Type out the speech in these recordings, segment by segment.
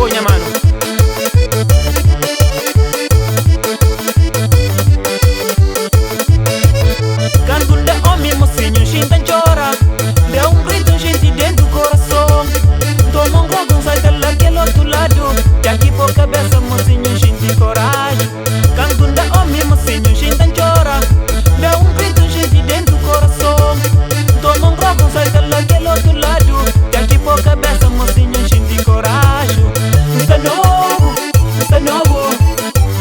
ponha mano. Canto de homem, mocinho, gente chora. Deu grito, gente dentro do coração. Toma gogo, sai dela que outro lado. E aqui por cabeça, mocinho, gente coragem. Canto de homem, mocinho, gente chora. Deu grito, gente dentro do coração. Toma gogo, sai dela que outro lado. E aqui por cabeça, mocinho, gente coragem. Está novo, está novo,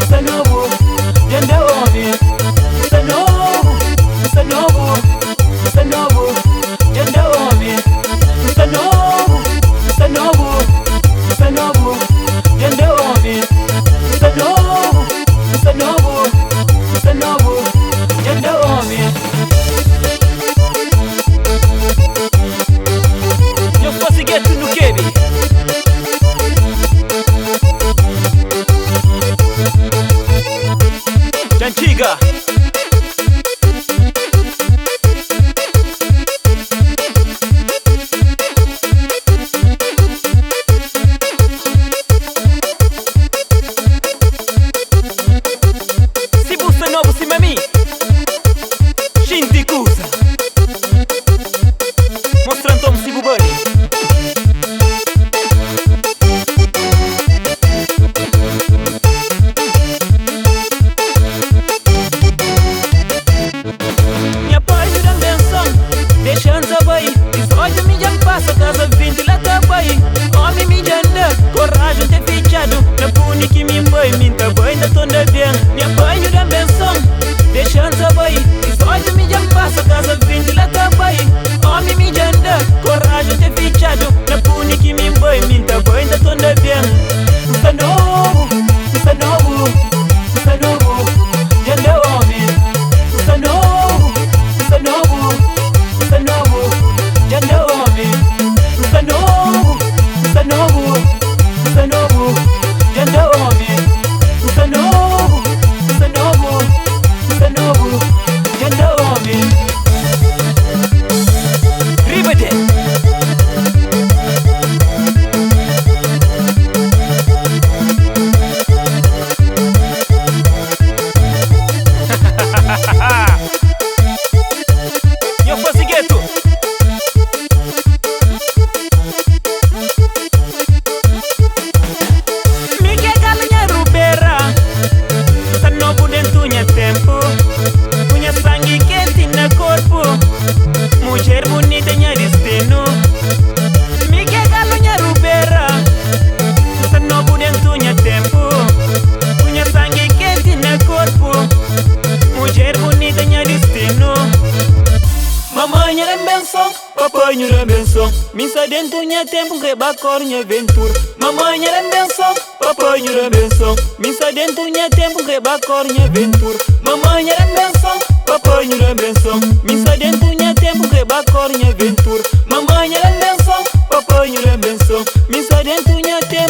está novo. Gente homem, está novo, está novo, está novo. Gente homem, está novo, está novo, está novo. Gente homem, está novo, está novo, está novo. Gente homem. Eu faço gueto no quebe. Antiga. Se você novo, se mami gente cusa mostrando como se bubani. Minha pai jura benção, deixando a baí. Hoje me já passa, casa 20 lá tá baí. Homem me já anda, coragem ter fechado. Na puni que me mãe, me tá bem, ainda tô andando bem. Minha pai jura benção, deixando a baí. Hoje me já passa, casa 20 lá tá baí. Homem me já anda, coragem ter fechado. Na puni que me mãe, me tá bem, ainda tô andando bem. Está novo, está novo, está novo. Já deu homem. Está novo, está novo, está novo. Já deu homem. Está novo, está novo, está novo. Já deu homem. Está novo, está novo, está novo. Já deu homem. Ribede. Eu faço gueto. Miguel galinha rubera. Tá novo dentro do tempo. Punha sangue quente no corpo. Mulher bonita em destino. Miguel galinha rubera. Tá novo dentro do tempo. Punha sangue quente no corpo. Mulher bonita em destino. Mamãe era benção, papai era benção. Missa dentro do tempo que bacor minha aventura. Mamãe era benção, papai era benção. Missa dentro do tempo que bacor minha aventura. Mamãe era benção, papai era benção. Missa dentro do tempo que bacor minha aventura. Mamãe era benção, papai era benção. Missa dentro do tempo